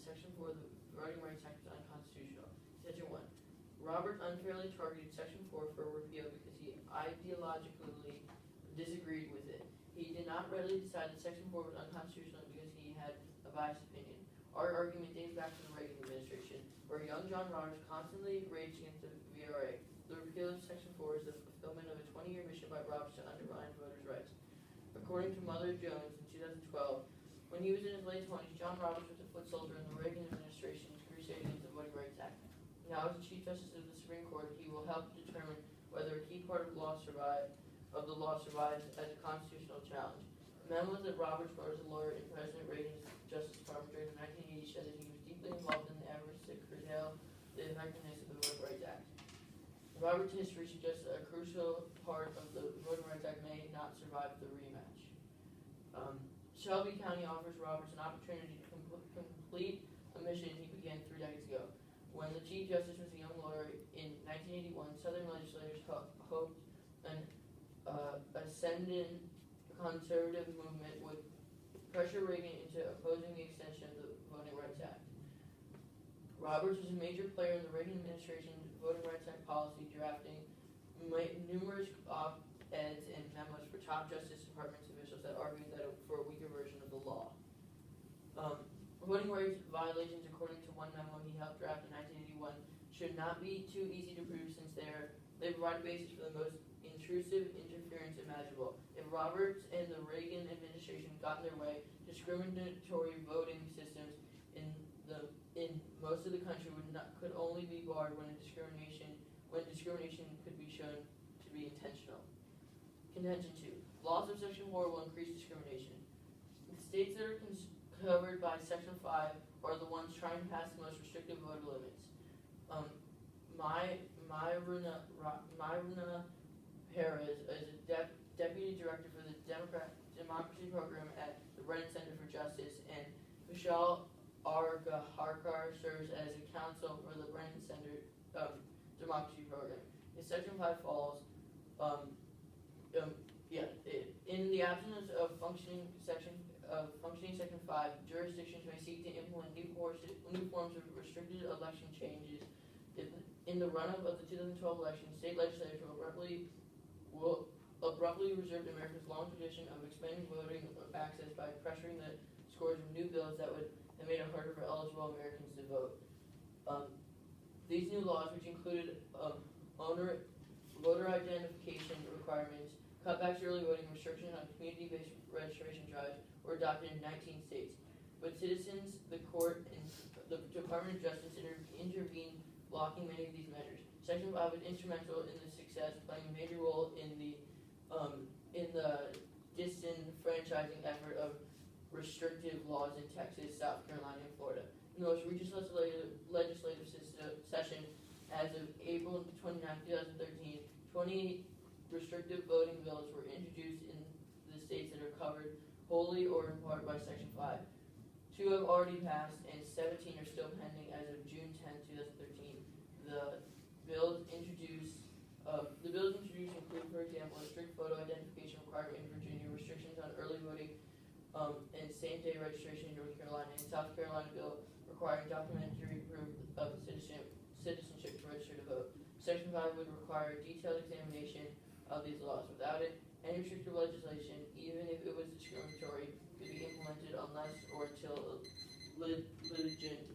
Section 4 of the Voting Rights Act was unconstitutional. Section 1. Roberts unfairly targeted Section 4 for repeal because he ideologically disagreed with it. He did not readily decide that Section 4 was unconstitutional because he had a biased opinion. Our argument dates back to the Reagan administration, where young John Roberts constantly raged against the VRA. The repeal of Section 4 is the fulfillment of a 20-year mission by Roberts to undermine voters' rights. According to Mother Jones in 2012, when he was in his late 20s, John Roberts was a foot soldier in the Reagan administration's crusade against the Voting Rights Act. Now, as the Chief Justice of the Supreme Court, he will help determine whether a key part of the law survives as a constitutional challenge. Memos that Roberts wrote as a lawyer in President Reagan's Justice Department during the 1980s show that he was deeply involved in the efforts to curtail the effectiveness of the Voting Rights Act. Roberts' history suggests that a crucial part of the Voting Rights Act may not survive the rematch. Shelby County offers Roberts an opportunity to complete a mission he began 3 decades ago. When the Chief Justice was a young lawyer in 1981, Southern legislators hoped an ascendant conservative movement would pressure Reagan into opposing the extension of the Voting Rights Act. Roberts was a major player in the Reagan administration's Voting Rights Act policy, drafting numerous op-eds and memos for top Justice Department officials that argued for a weaker version of the law. Voting rights violations, according to one memo he helped draft in 1981, should not be too easy to prove since they provide a basis for the most intrusive interference imaginable. If Roberts and the Reagan administration got in their way, discriminatory voting systems in most of the country could only be barred when discrimination could be shown to be intentional. Contention 2. Laws of Section 4 will increase discrimination. The states that are covered by Section 5 are the ones trying to pass the most restrictive voter limits. Myrna Perez is a deputy director for the Democracy Program at the Brennan Center for Justice, and Vishal Harkar serves as a counsel for the Brennan Center Democracy Program. If Section 5 falls, in the absence of functioning Section 5, jurisdictions may seek to implement new forms of restricted election changes. In the run-up of the 2012 election, state legislators will abruptly reserve America's long tradition of expanding voting access by pressuring the scores of new bills that would have made it harder for eligible Americans to vote. These new laws, which included voter identification requirements, cutbacks to early voting, restrictions on community-based registration drives, were adopted in 19 states. But citizens, the court, and the Department of Justice intervened, blocking many of these measures. Section 5 was instrumental in the success, playing a major role in the disenfranchising effort of restrictive laws in Texas, South Carolina, and Florida. In the most recent legislative session, as of April 29, 2013, 28 restrictive voting bills were introduced in the states that are covered wholly or in part by Section 5. 2 have already passed, and 17 are still pending as of June 10, 2013. The bills introduced include, for example, a strict photo identification requirement in Virginia, restrictions on early voting and same-day registration in North Carolina, and South Carolina bill requiring documentary proof of citizenship to register to vote. Section 5 would require a detailed examination of these laws. Without it, any restrictive legislation, even if it was discriminatory, could be implemented unless or until litigant